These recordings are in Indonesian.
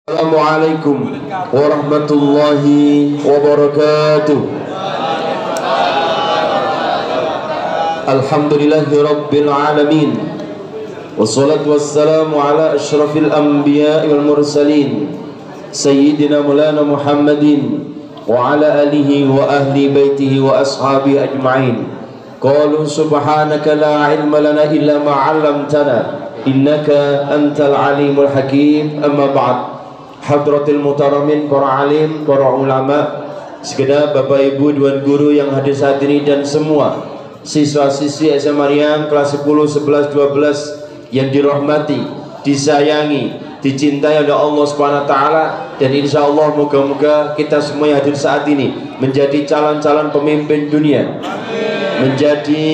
Assalamualaikum warahmatullahi wabarakatuh. Alhamdulillahi rabbil alamin. Wassalatu wassalamu ala ashrafil anbiya'i wal mursalin Sayyidina Maulana Muhammadin wa ala alihi wa ahli baitihi wa ashabihi ajma'in. Qalu subhanaka la ilma lana illa ma 'allamtana innaka antal alimul hakim. Amma ba'd. Hadratil mutaramin, para alim, para ulama, segenap bapak ibu, tuan guru yang hadir saat ini, dan semua siswa-siswi SMA Maryam kelas 10, 11, 12 yang dirahmati, disayangi, dicintai oleh Allah Subhanahu wa taala, dan insyaallah moga-moga kita semua yang hadir saat ini menjadi calon-calon pemimpin dunia, menjadi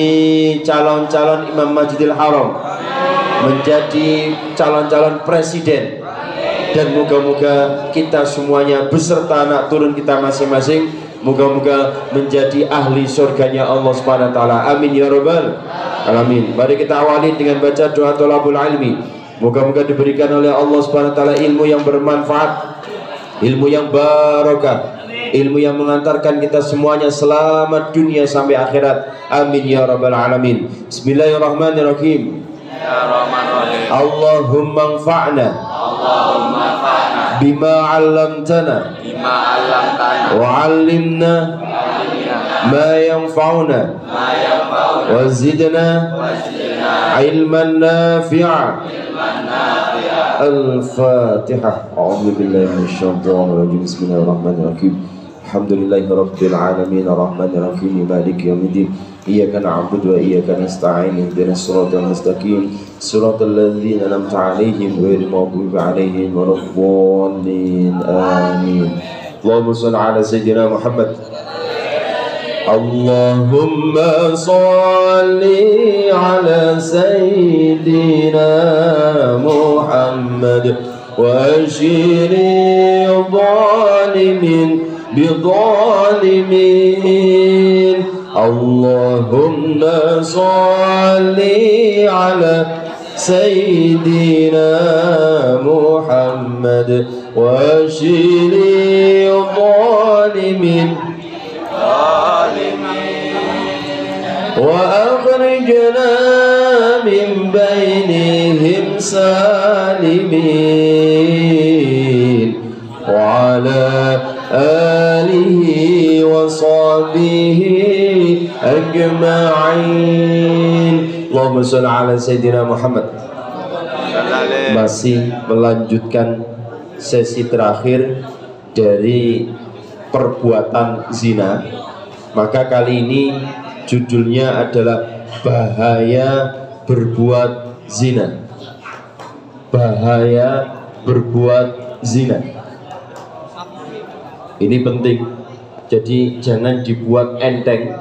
calon-calon imam Masjidil Haram, menjadi calon-calon presiden, dan moga-moga kita semuanya beserta anak turun kita masing-masing moga-moga menjadi ahli surganya Allah Subhanahu wa taala. Amin ya rabbal alamin. Mari kita awali dengan baca doa thalabul ilmi. Moga-moga diberikan oleh Allah Subhanahu wa taala ilmu yang bermanfaat, ilmu yang barokah, ilmu yang mengantarkan kita semuanya selamat dunia sampai akhirat. Amin ya rabbal alamin. Bismillahirrahmanirrahim. Allahumma anfa'na bima 'allamtana wa 'allimna ma yanfa'una wa zidna ilman nafi'a. Al-Fatihah. A'udzu billahi minasyaitonir rajim. Bismillahirrahmanirrahim. Alhamdulillahi rabbil alamin arrahmanir rahim maliki yaumiddin. Iyyaka na'budu wa iyyaka nasta'in ihdinas siratal mustaqim siratal ladzina an'amta 'alaihim ghairil maghdubi 'alaihim waladdallin. Amin. Allahumma shalli 'ala sayyidina Muhammad. Allahumma shalli 'ala sayyidina Muhammad wa ashiri dhalimin bidzalimin. Allahumma shalli ala sayyidina Muhammad wa ashiri dhalimin wa akhrijna min bainihim salimin wa ala alihi wa sahbihi ajma'in. Allahumma shalli ala sayyidina Muhammad. Masih melanjutkan sesi terakhir dari perbuatan zina. Maka kali ini judulnya adalah bahaya berbuat zina. Bahaya berbuat zina. Ini penting. Jadi jangan dibuat enteng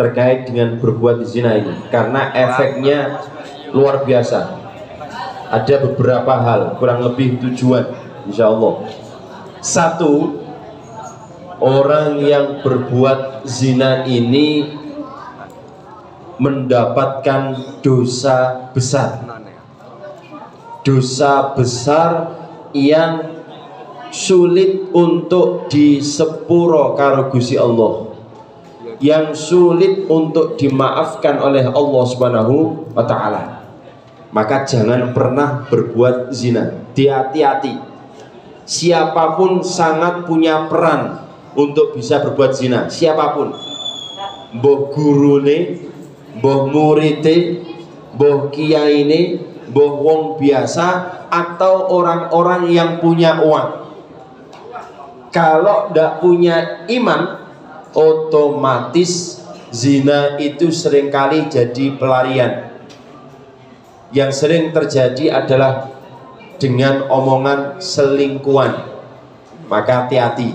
terkait dengan berbuat zina ini, karena efeknya luar biasa. Ada beberapa hal, kurang lebih tujuan insyaallah. Satu, orang yang berbuat zina ini mendapatkan dosa besar. Dosa besar yang sulit untuk disepuro karo Gusti Allah, yang sulit untuk dimaafkan oleh Allah Subhanahu wa taala. Maka jangan pernah berbuat zina. Hati-hati. Siapapun sangat punya peran untuk bisa berbuat zina. Siapapun, mbah gurune, mbah murite, mbah kiyaine, mbah wong biasa, atau orang-orang yang punya uang. Kalau tidak punya iman, otomatis zina itu seringkali jadi pelarian. Yang sering terjadi adalah dengan omongan selingkuhan. Maka hati-hati,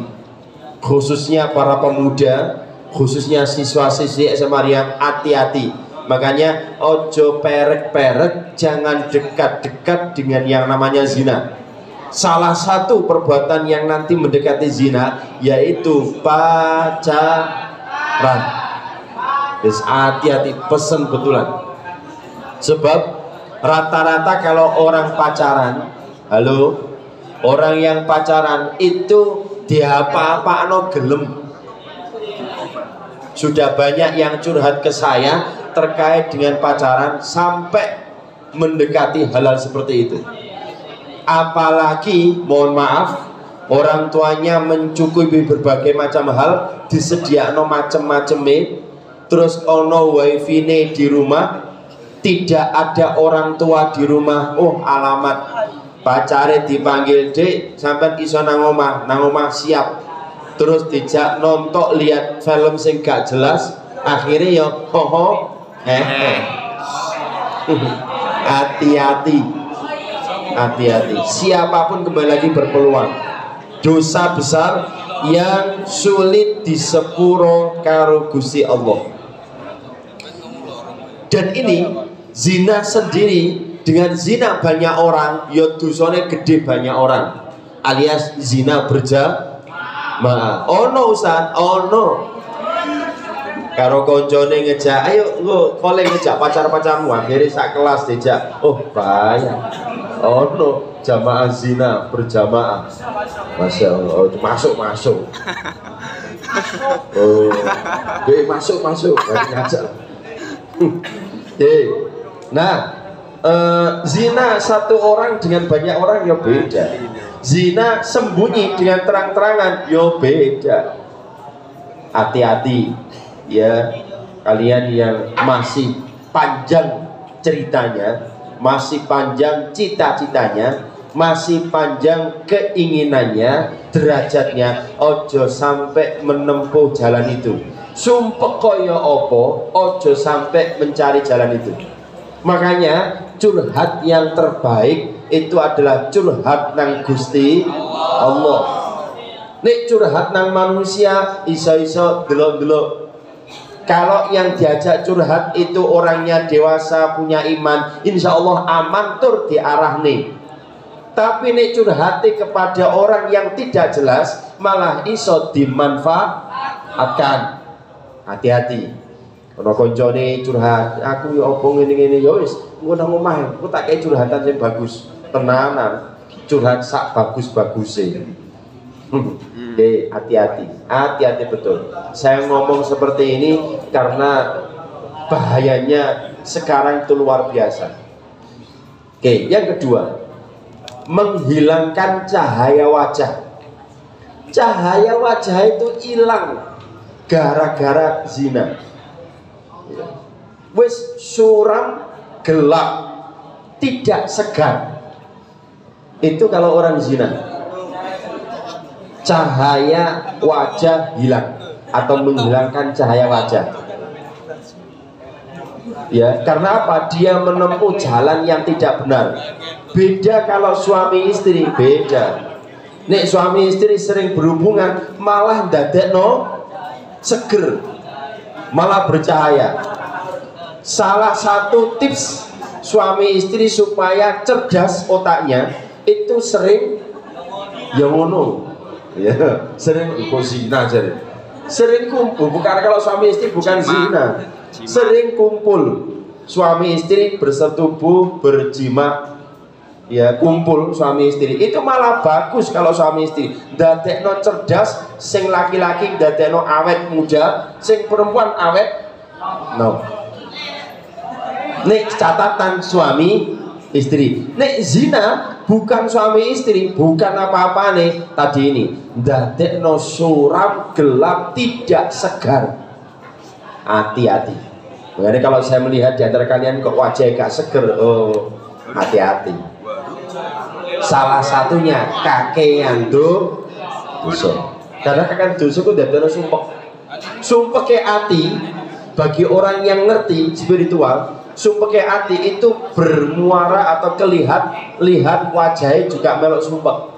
khususnya para pemuda, khususnya siswa-siswi SMA Maryam, hati-hati. Makanya ojo perek-perek, jangan dekat-dekat dengan yang namanya zina. Salah satu perbuatan yang nanti mendekati zina yaitu pacaran. Terus hati-hati, pesen betulan. Sebab rata-rata kalau orang pacaran, halo, Orang yang pacaran itu diapa-apano gelem. Sudah banyak yang curhat ke saya terkait dengan pacaran sampai mendekati halal seperti itu. Apalagi mohon maaf, orang tuanya mencukupi berbagai macam hal, disediakno macem-maceme, terus ono wifi di rumah, tidak ada orang tua di rumah. Oh, alamat pacare dipanggil, Dek, sampai iso nang omah siap. Terus dijak nonton lihat film sing gak jelas, akhirnya ya hoho hati-hati, siapapun kembali lagi berpeluang dosa besar yang sulit disepuro karo Gusti Allah. Dan ini zina sendiri dengan zina banyak orang, ya dosane gede banyak orang, alias zina berjamaah. Ono Ustaz, ono karo koncone ngejak, ayo lo kole ngejak pacar-pacarmu, akhirnya sak kelas dijak, oh bahaya. Ono jamaah zina berjamaah, Masya Allah. Oh, masuk oh masuk ngajak. Nah, zina satu orang dengan banyak orang ya beda. Zina sembunyi dengan terang-terangan ya beda. Hati-hati ya kalian yang masih panjang ceritanya, masih panjang cita-citanya, masih panjang keinginannya, derajatnya, ojo sampai menempuh jalan itu. Sumpah koyo opo, ojo sampai mencari jalan itu. Makanya curhat yang terbaik itu adalah curhat nang Gusti Allah. Nek curhat nang manusia iso-iso delok-delok. Kalau yang diajak curhat itu orangnya dewasa, punya iman, insya Allah aman tur diarahne. Tapi nek curhati kepada orang yang tidak jelas, malah iso dimanfaatkan. Hati-hati. Ono koncone curhat, aku ya opo ngene-ngene ya wis, engko nang omah, aku tak kei curhatan sing bagus. Tenanan, curhat sak bagus-baguse. Hati-hati betul. Saya ngomong seperti ini karena bahayanya sekarang itu luar biasa. Oke, yang kedua, menghilangkan cahaya wajah. Cahaya wajah itu hilang gara-gara zina. Wis suram, gelap, tidak segar. Itu kalau orang zina, cahaya wajah hilang atau menghilangkan cahaya wajah. Ya, karena apa? Dia menempuh jalan yang tidak benar. Beda kalau suami istri, beda. Nek suami istri sering berhubungan malah ndadekno seger, malah bercahaya. Salah satu tips suami istri supaya cerdas otaknya itu sering yang ngono, ya, sering zina jadi. Sering kumpul, bukan kalau suami istri bukan zina, sering kumpul suami istri bersetubuh, berjima, ya kumpul suami istri itu malah bagus kalau suami istri. Dadekno cerdas, sing laki-laki dadekno awet muda, sing perempuan awet no. Nek catatan suami istri. Nek zina bukan suami istri, bukan apa-apa nih tadi ini. Dadekno suram, gelap, tidak segar. Hati-hati. Makanya kalau saya melihat di antara kalian kok wajah gak seger, oh hati-hati. Salah satunya kakean dosa. Karena kakean dosa itu dadekno sumpah ke hati. Bagi orang yang ngerti spiritual, sumpah ke hati itu bermuara atau lihat wajahnya juga melok sumpah.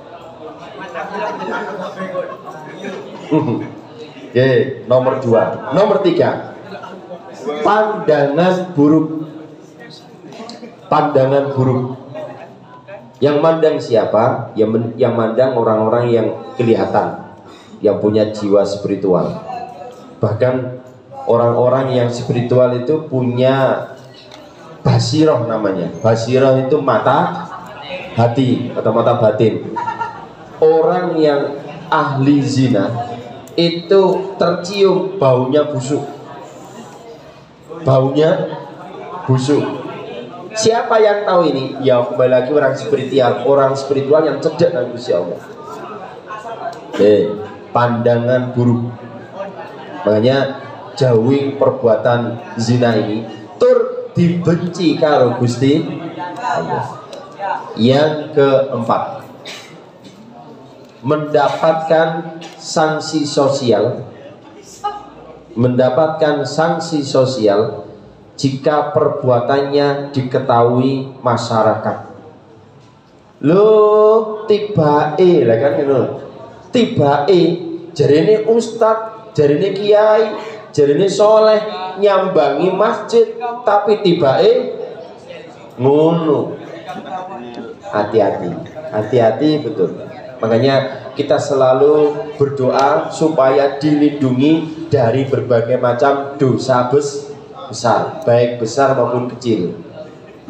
Oke, nomor 2. Nomor 3, pandangan buruk. Pandangan buruk. Yang mandang siapa? Yang mandang orang-orang yang kelihatan, yang punya jiwa spiritual. Bahkan orang-orang yang spiritual itu punya basiroh namanya. Basiroh itu mata hati atau mata batin. orang yang ahli zina itu tercium baunya busuk. Baunya busuk. Siapa yang tahu ini? Ya kembali lagi orang spiritual yang cerdas dengan Gusti Allah. Pandangan buruk. Makanya jauhi perbuatan zina ini tur dibenci karo Gusti Allah. Yang keempat, mendapatkan sanksi sosial. Mendapatkan sanksi sosial jika perbuatannya diketahui masyarakat. Loh, tibae lah kan ngono. Tibae jarine ustad, jarine kiai, jarine soleh nyambangi masjid, tapi tibae ngono. Hati-hati, hati-hati betul. Makanya kita selalu berdoa supaya dilindungi dari berbagai macam dosa besar, baik besar maupun kecil.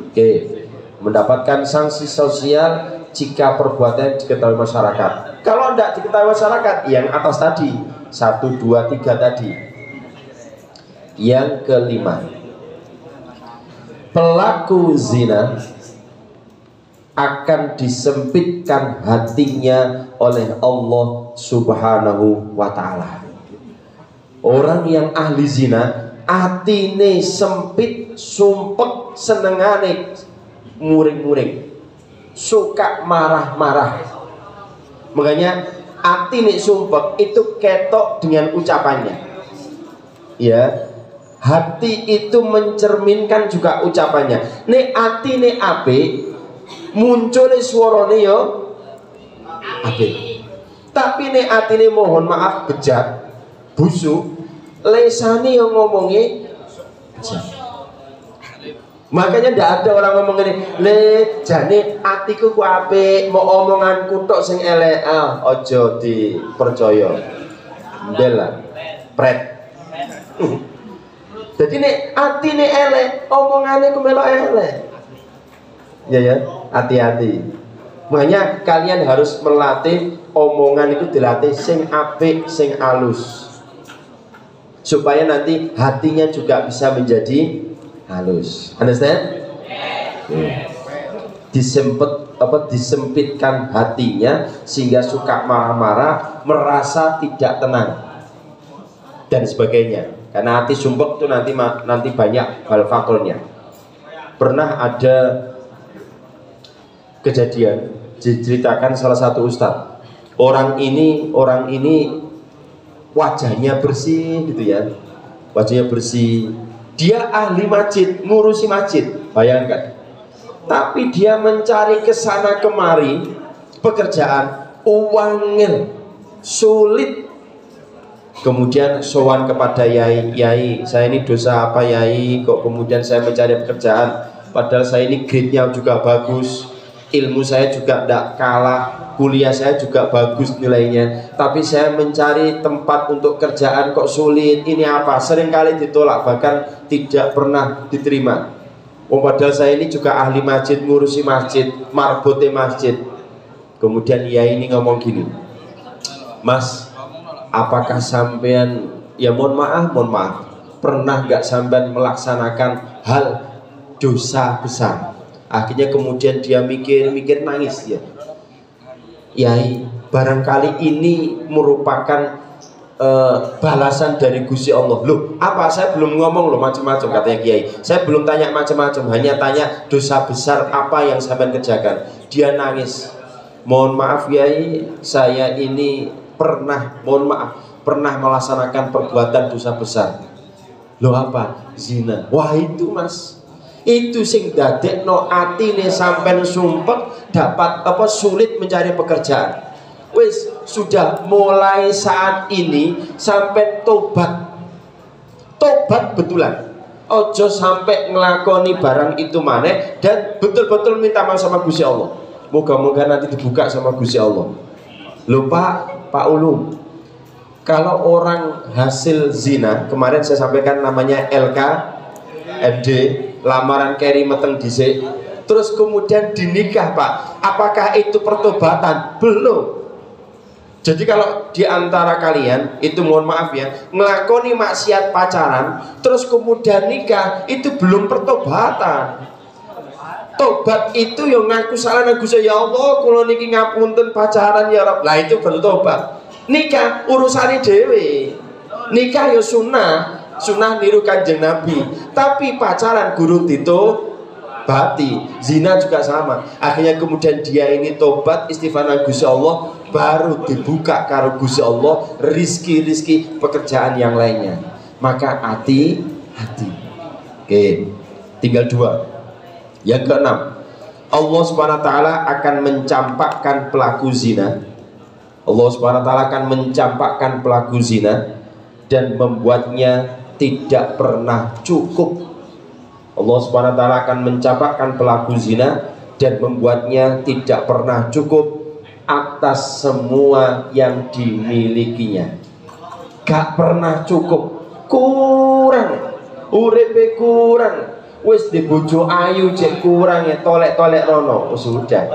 Oke, mendapatkan sanksi sosial jika perbuatan diketahui masyarakat. Kalau tidak diketahui masyarakat, yang atas tadi 1, 2, 3 tadi. Yang kelima, pelaku zina akan disempitkan hatinya oleh Allah Subhanahu wa ta'ala. Orang yang ahli zina atine sempit, sumpek, senengane muring-muring, suka marah-marah. Makanya atine sumpek itu ketok dengan ucapannya. Ya, hati itu mencerminkan juga ucapannya. Nek atine apik, munculnya suaranya yo apik. Tapi nek atine mohon maaf bejat, busuk, lesane yang ngomongnya bejat. Makanya ndak ada orang ngomong gini, le jane atiku ku apik, mau omonganku tok sing elek. Ojo dipercaya. Ndela pret. Jadi nek atine elek, omongane ku melok elek. Ya, hati-hati. Makanya kalian harus melatih omongan itu, dilatih sing apik, sing alus, supaya nanti hatinya juga bisa menjadi halus. Understand? Disempitkan hatinya sehingga suka marah-marah, merasa tidak tenang dan sebagainya. Karena hati sumpek itu nanti banyak hal faktornya. Pernah ada kejadian diceritakan salah satu ustadz. Orang ini wajahnya bersih gitu ya, wajahnya bersih. Dia ahli masjid, ngurusi masjid, bayangkan. Tapi dia mencari kesana kemari pekerjaan, uangnya sulit. Kemudian sowan kepada yai, saya ini dosa apa yai? Kok kemudian saya mencari pekerjaan? Padahal saya ini grade-nya juga bagus, ilmu saya juga tidak kalah, kuliah saya juga bagus nilainya, tapi saya mencari tempat untuk kerjaan kok sulit. Ini apa? Seringkali ditolak, bahkan tidak pernah diterima. Padahal saya ini juga ahli masjid, ngurusi masjid, marbote masjid. Kemudian ya ini ngomong gini, Mas, apakah sampean, ya mohon maaf, pernah nggak sampean melaksanakan hal dosa besar? Akhirnya kemudian dia mikir nangis dia. Yai, barangkali ini merupakan balasan dari Gusti Allah. Loh, apa? Saya belum ngomong loh macam-macam, katanya Kiai. Saya belum tanya macam-macam, hanya tanya dosa besar apa yang sampean kerjakan. Dia nangis. Mohon maaf Kiai, saya ini pernah melaksanakan perbuatan dosa besar. Loh apa? Zina. Wah itu Mas, itu sing dadekno atine sampean sumpek, dapat sulit mencari pekerjaan. Wis sudah mulai saat ini sampai tobat betulan. Ojo sampai ngelakoni barang itu maneh dan betul-betul minta maaf sama Gusti Allah. Moga-moga nanti dibuka sama Gusti Allah. Lupa Pak Ulum, kalau orang hasil zina, kemarin saya sampaikan namanya LKMD, lamaran keri meteng dhisik, terus kemudian dinikah Pak, apakah itu pertobatan? Belum. Jadi kalau di antara kalian itu mohon maaf ya, ngelakoni maksiat pacaran terus kemudian nikah, itu belum pertobatan. Tobat itu yang ngaku salah nang Gusti, ya Allah kula niki ngapunten pacaran ya Rabb. Lah itu bertobat. Nikah urusane dhewe. Nikah ya sunnah niru Kanjeng Nabi. Tapi pacaran guru ditobati. Zina juga sama. Akhirnya kemudian dia ini tobat istighfar nang Gusti Allah, baru dibuka karo Gusti Allah rizki pekerjaan yang lainnya. Maka hati-hati. Oke, tinggal 2. Yang keenam, Allah Subhanahu wa taala akan mencampakkan pelaku zina. Allah Subhanahu wa taala akan mencampakkan pelaku zina dan membuatnya tidak pernah cukup. Allah Subhanahu wa taala akan mencampakkan pelaku zina dan membuatnya tidak pernah cukup atas semua yang dimilikinya. Gak pernah cukup, kurang, uripe kurang. Wis di bojo ayu cek kurang ya, tolek-tolek rono sudah.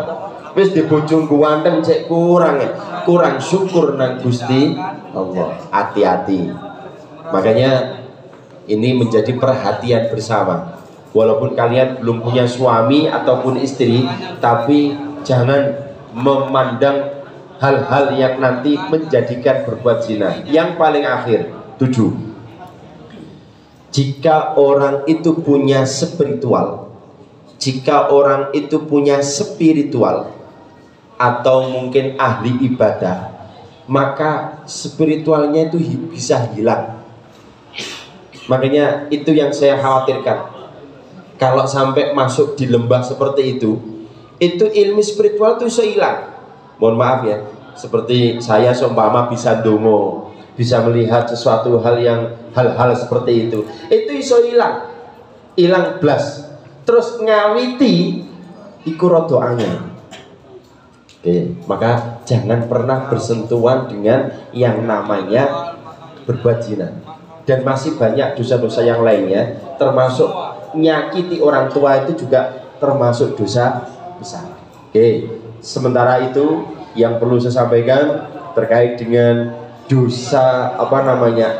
Wis di bojo ganteng cek kurang ya, kurang syukur nang Gusti Allah. Hati-hati. Makanya ini menjadi perhatian bersama. Walaupun kalian belum punya suami ataupun istri, tapi jangan memandang hal-hal yang nanti menjadikan berbuat zina. Yang paling akhir 7. Jika orang itu punya spiritual, atau mungkin ahli ibadah, maka spiritualnya itu bisa hilang. Makanya itu yang saya khawatirkan. Kalau sampai masuk di lembah seperti itu ilmu spiritual itu bisa hilang. Mohon maaf ya, seperti saya seumpama bisa ndonga, bisa melihat sesuatu hal-hal seperti itu iso hilang blas. Terus ngawiti iku rada angel. Oke, maka jangan pernah bersentuhan dengan yang namanya berbuat zina. Dan masih banyak dosa-dosa yang lainnya, termasuk nyakiti orang tua itu juga termasuk dosa besar. Oke, sementara itu yang perlu saya sampaikan terkait dengan dosa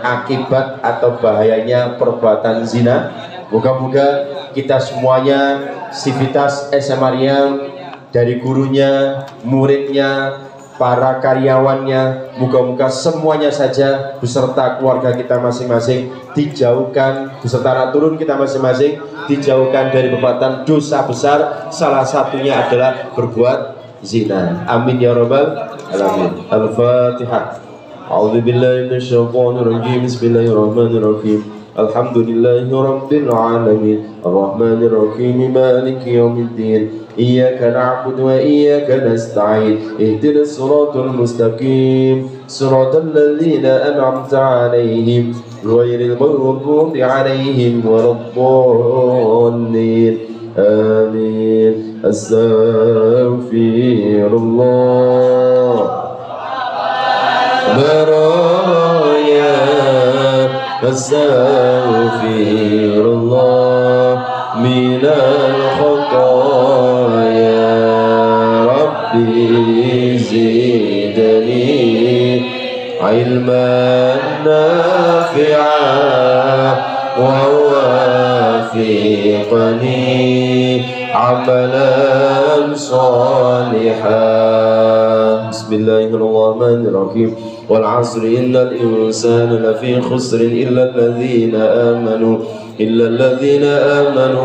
akibat atau bahayanya perbuatan zina. Moga-moga kita semuanya Sivitas SMA Riau, dari gurunya, muridnya, para karyawannya, moga-moga semuanya saja beserta keluarga kita masing-masing dijauhkan, beserta anak turun kita masing-masing dijauhkan dari perbuatan dosa besar, salah satunya adalah berbuat zina. Amin ya rabbal alamin. Al-Fatihah. A'udzu billahi minasyaitonir rajim. Bismillahirrahmanirrahim. Alhamdulillahi rabbil alamin. Arrahmanir rahim. Maliki yaumiddin. Iyyaka na'budu wa iyyaka nasta'in. Ihdinas siratal mustaqim. Siratal ladzina an'amta 'alaihim ghairil maghdubi 'alaihim waladdallin. Amin. Astaghfirullah. Baraya astaghfirullah minal khataya rabbi zidni ilman nafi'an wa wafiqni amalan salihan. Bismillahirrahmanirrahim. Wal 'asri innal insana lafi khusrin illa alladhina amanu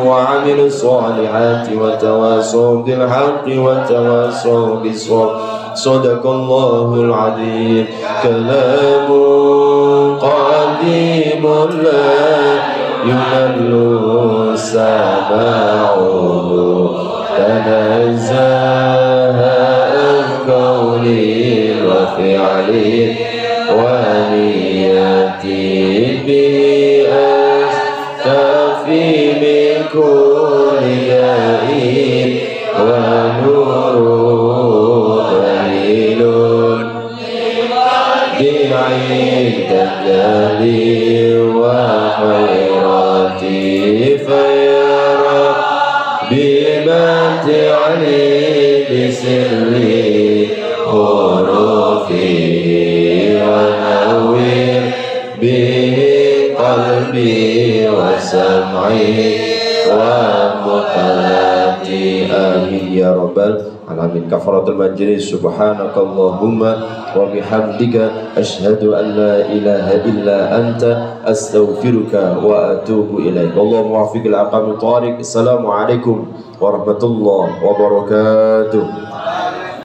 wa 'amilus solihati wa tawassaw bil haqqi wa tawassaw bis sabr. Shadaqallahul 'azim. Kalamun qadimun la yumallu sama'uhu tanazzaha qawli wa fi'li wa niyati bi astafi min kulli ya'in wa nuru dalilun bi'id dalili wa khairati fayara bimati ali bisirri huruf fihi wa nawwir bihi qalbi wa sam'i ومقلاتي آمين يا رب العالمين. كفارة المجلس سبحانك اللهم وبحمدك أشهد أن لا إله إلا أنت أستغفرك وأتوب إليك. اللهم وفق الأقام الطارق. السلام عليكم ورحمة الله وبركاته.